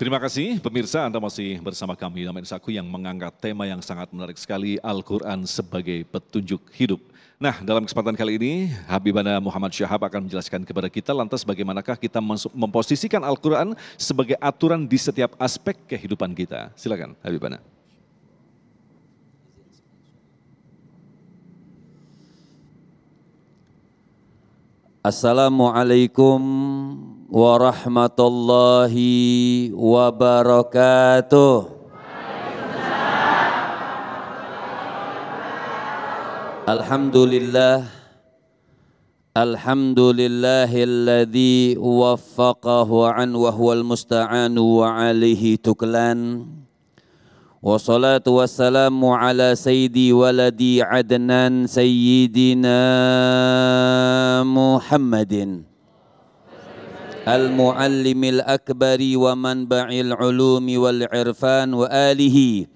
Terima kasih pemirsa, Anda masih bersama kami dalam Saku yang mengangkat tema yang sangat menarik sekali, Al-Quran sebagai petunjuk hidup. Nah, dalam kesempatan kali ini Habibana Muhammad Syahab akan menjelaskan kepada kita lantas bagaimanakah kita memposisikan Al-Quran sebagai aturan di setiap aspek kehidupan kita. Silakan Habibana. Assalamualaikum warahmatullahi wabarakatuh. Alhamdulillah, alhamdulillahilladzi waffaqahu an wa huwal musta'anu wa alihi tuklan. Wassalatu wassalamu ala sayyidi waladi adnan sayyidina Muhammadin al-muallimil akbari wa manba'il ulumi wal irfan wa alihi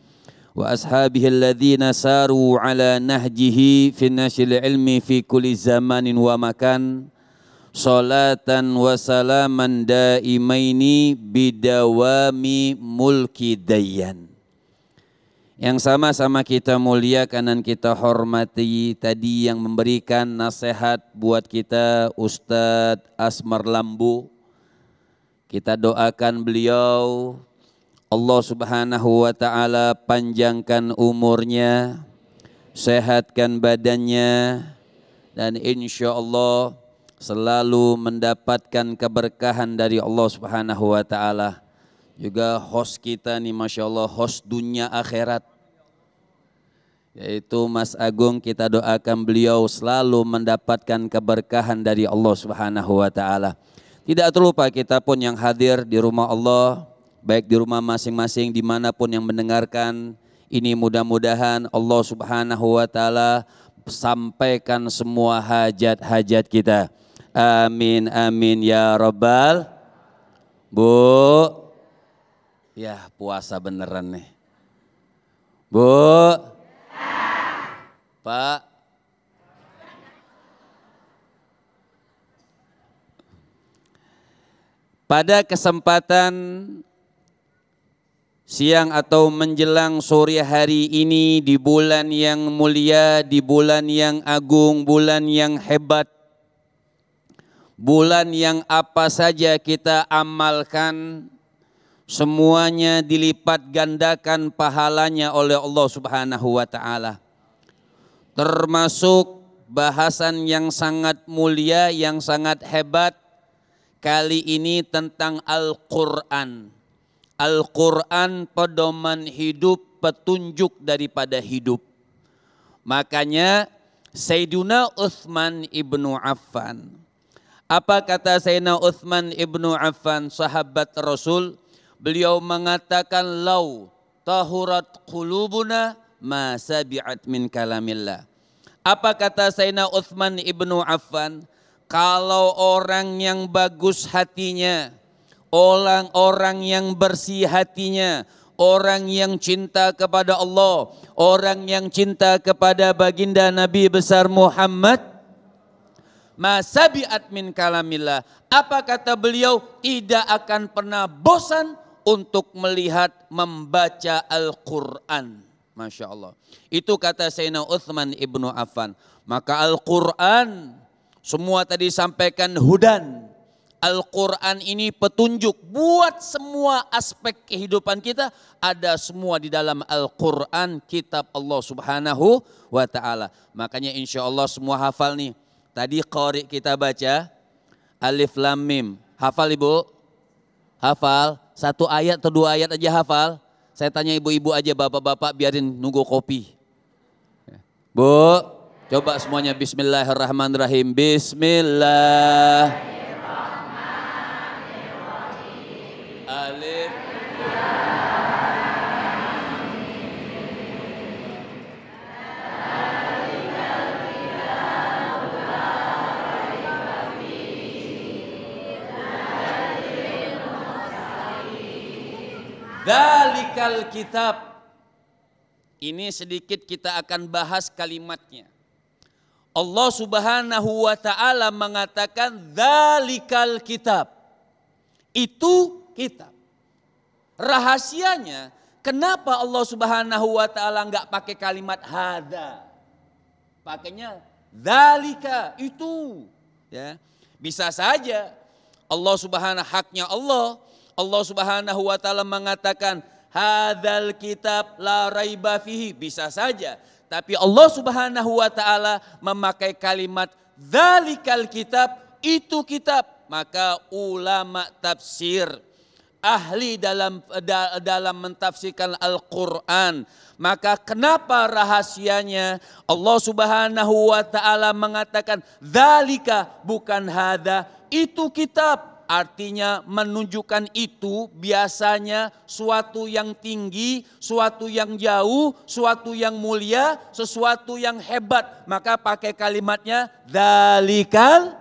wa ashabihi alladhina saru ala nahjihi fi nasyil ilmi fi kulli zamanin wa makan salatan wa salaman daimaini bidawami mulki dayyan. Yang sama-sama kita muliakan dan kita hormati tadi yang memberikan nasihat buat kita Ustadz Asmar Lambu. Kita doakan beliau, Allah Subhanahu wa ta'ala panjangkan umurnya, sehatkan badannya, dan insya Allah selalu mendapatkan keberkahan dari Allah Subhanahu wa ta'ala. Juga host kita nih Masya Allah, host dunia akhirat, yaitu Mas Agung, kita doakan beliau selalu mendapatkan keberkahan dari Allah Subhanahu wa ta'ala. Tidak terlupa kita pun yang hadir di rumah Allah, baik di rumah masing-masing dimanapun yang mendengarkan ini, mudah-mudahan Allah Subhanahu wa ta'ala sampaikan semua hajat-hajat kita. Amin, amin ya Rabbal. Bu, ya puasa beneran nih. Bu, Pak, pada kesempatan siang atau menjelang sore hari ini di bulan yang mulia, di bulan yang agung, bulan yang hebat, bulan yang apa saja kita amalkan semuanya dilipat gandakan pahalanya oleh Allah Subhanahu wa ta'ala. Termasuk bahasan yang sangat mulia, yang sangat hebat kali ini tentang Al-Quran. Al-Quran pedoman hidup, petunjuk daripada hidup. Makanya Sayyiduna Utsman ibnu Affan. Apa kata Sayyidina Utsman ibnu Affan, sahabat Rasul? Beliau mengatakan, lau tahurat qulubuna ma sabi'at min kalamillah. Apa kata Sayyidina Utsman ibnu Affan? Kalau orang yang bagus hatinya, orang-orang yang bersih hatinya, orang yang cinta kepada Allah, orang yang cinta kepada baginda Nabi besar Muhammad, ma sabi'at min kalamillah. Apa kata beliau? Tidak akan pernah bosan untuk melihat, membaca Al-Quran. Masya Allah. Itu kata Sayyidina Utsman ibnu Affan. Maka Al-Quran, semua tadi sampaikan hudan. Al-Quran ini petunjuk buat semua aspek kehidupan kita. Ada semua di dalam Al-Quran, kitab Allah Subhanahu wa ta'ala. Makanya insya Allah semua hafal nih. Tadi qari kita baca, Alif Lam Mim. Hafal Ibu? Hafal? Satu ayat atau dua ayat aja hafal? Saya tanya ibu-ibu aja, bapak-bapak biarin nunggu kopi. Bu, coba semuanya bismillahirrahmanirrahim. Bismillahirrahmanirrahim. Alif. Dzalikal kitab. Ini sedikit kita akan bahas kalimatnya. Allah Subhanahu wa ta'ala mengatakan dzalikal kitab. Itu kitab. rahasianya kenapa Allah Subhanahu wa taala enggak pakai kalimat hada? Pakainya dzalika, itu. Ya. Bisa saja Allah Subhanahu haknya Allah Subhanahu wa taala mengatakan hadzal kitab la raiba fihi, bisa saja. Tapi Allah Subhanahu wa taala memakai kalimat dzalikal kitab, itu kitab. Maka ulama tafsir, ahli dalam mentafsirkan Al-Qur'an, maka kenapa rahasianya Allah Subhanahu wa taala mengatakan dzalika bukan hada, itu kitab. Artinya menunjukkan itu biasanya suatu yang tinggi, suatu yang jauh, suatu yang mulia, sesuatu yang hebat. Maka pakai kalimatnya dzalikal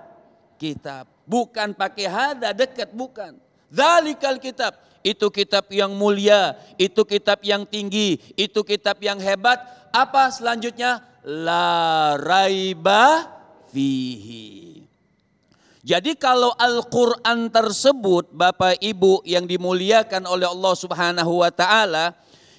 kitab. Bukan pakai hada, dekat, bukan. Dzalikal kitab, itu kitab yang mulia, itu kitab yang tinggi, itu kitab yang hebat. Apa selanjutnya? La raiba fihi. Jadi kalau Al-Quran tersebut Bapak Ibu yang dimuliakan oleh Allah Subhanahu wa taala,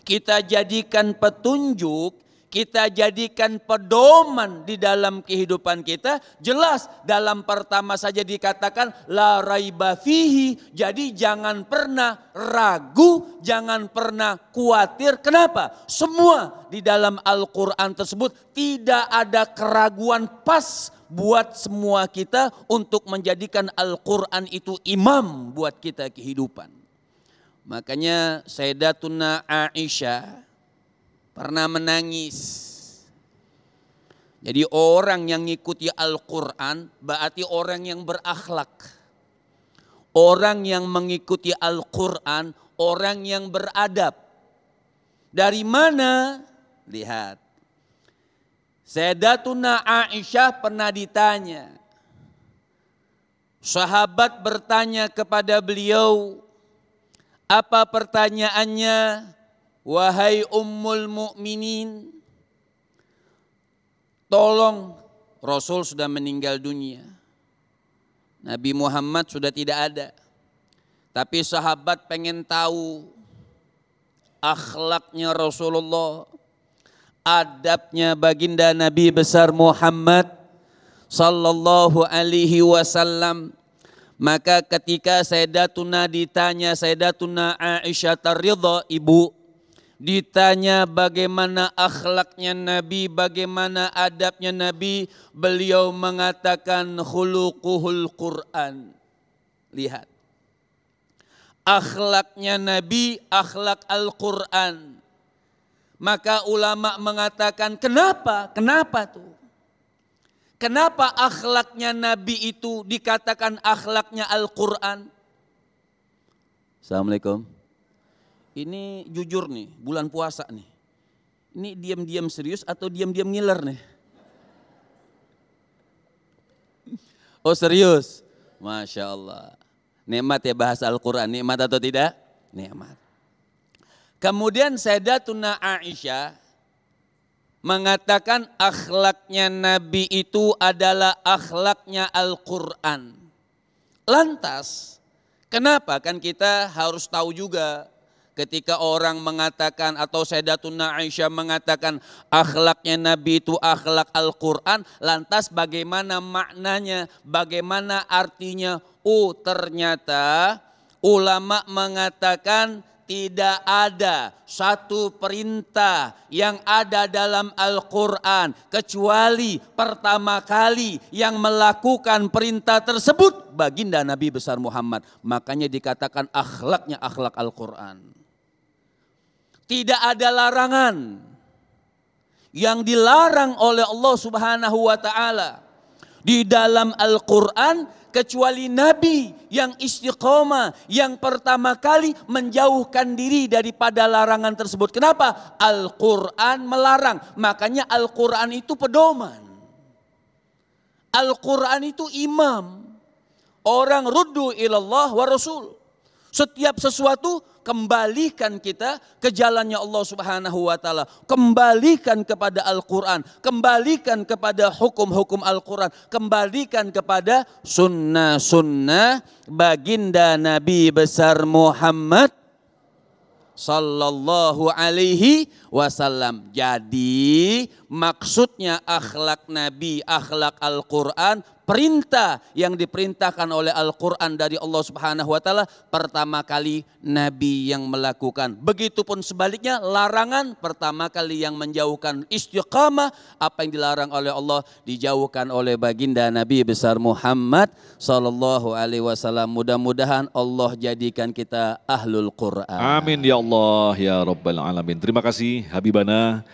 kita jadikan petunjuk, kita jadikan pedoman di dalam kehidupan kita, jelas dalam pertama saja dikatakan la raiba fihi. Jadi jangan pernah ragu, jangan pernah khawatir. Kenapa? Semua di dalam Al-Quran tersebut tidak ada keraguan, pas buat semua kita untuk menjadikan Al-Quran itu imam buat kita kehidupan. Makanya Sayyidatuna Aisyah pernah menangis. Jadi orang yang ngikuti Al-Quran berarti orang yang berakhlak. Orang yang mengikuti Al-Quran, orang yang beradab. Dari mana? Lihat. Sayyidatuna Aisyah pernah ditanya. Sahabat bertanya kepada beliau. Apa pertanyaannya? Wahai Ummul Mukminin. Tolong, Rasul sudah meninggal dunia. Nabi Muhammad sudah tidak ada. Tapi sahabat pengen tahu akhlaknya Rasulullah, adabnya baginda Nabi besar Muhammad sallallahu alaihi wasallam. Maka ketika Sayyidatuna ditanya, Sayyidatuna Aisyah ridha, ibu, ditanya bagaimana akhlaknya Nabi, bagaimana adabnya Nabi, beliau mengatakan khuluquhul Quran. Lihat, akhlaknya Nabi, akhlak Al-Quran. Maka ulama mengatakan kenapa? Kenapa tuh? Kenapa akhlaknya Nabi itu dikatakan akhlaknya Al-Quran? Assalamualaikum. Ini jujur nih, bulan puasa nih. Ini diam-diam serius atau diam-diam ngiler nih? Oh serius? Masya Allah. Nikmat ya bahasa Al-Quran, nikmat atau tidak? Nikmat. Kemudian Sayyidatuna Aisyah mengatakan akhlaknya Nabi itu adalah akhlaknya Al-Quran. Lantas, kenapa kan kita harus tahu juga ketika orang mengatakan atau Sayyidatuna Aisyah mengatakan akhlaknya Nabi itu akhlak Al-Quran. Lantas bagaimana maknanya, bagaimana artinya? Oh ternyata ulama mengatakan tidak ada satu perintah yang ada dalam Al-Quran kecuali pertama kali yang melakukan perintah tersebut baginda Nabi besar Muhammad. Makanya dikatakan akhlaknya akhlak Al-Quran. Tidak ada larangan yang dilarang oleh Allah Subhanahu wa taala di dalam Al-Quran kecuali Nabi yang istiqomah, yang pertama kali menjauhkan diri daripada larangan tersebut. Kenapa? Al-Quran melarang, makanya Al-Quran itu pedoman. Al-Quran itu imam. Orang ruddu ilallah wa rasul. Setiap sesuatu kembalikan kita ke jalannya Allah Subhanahu wa taala. Kembalikan kepada Al-Quran, kembalikan kepada hukum-hukum Al-Quran, kembalikan kepada sunnah-sunnah baginda Nabi besar Muhammad sallallahu alaihi wasallam. Jadi maksudnya akhlak Nabi, akhlak Al-Quran, perintah yang diperintahkan oleh Al-Quran dari Allah Subhanahu wa taala pertama kali Nabi yang melakukan. Begitupun sebaliknya larangan pertama kali yang menjauhkan istiqamah, apa yang dilarang oleh Allah dijauhkan oleh baginda Nabi besar Muhammad sallallahu alaihi wasallam. Mudah-mudahan Allah jadikan kita ahlul Quran. Amin ya Allah ya Rabbal Alamin. Terima kasih Habibana.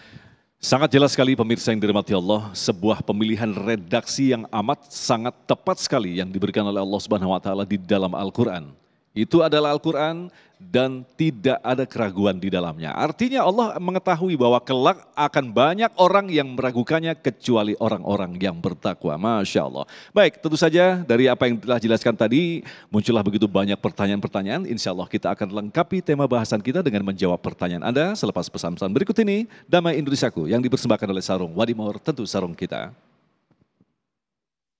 Sangat jelas sekali pemirsa yang dirahmati Allah, sebuah pemilihan redaksi yang amat sangat tepat sekali yang diberikan oleh Allah Subhanahu wa taala di dalam Al-Qur'an. Itu adalah Al-Qur'an dan tidak ada keraguan di dalamnya. Artinya Allah mengetahui bahwa kelak akan banyak orang yang meragukannya kecuali orang-orang yang bertakwa. Masya Allah. Baik, tentu saja dari apa yang telah dijelaskan tadi muncullah begitu banyak pertanyaan-pertanyaan. Insya Allah kita akan lengkapi tema bahasan kita dengan menjawab pertanyaan Anda selepas pesan-pesan berikut ini. Damai Indonesiaku yang dipersembahkan oleh Sarung Wadimor, tentu sarung kita.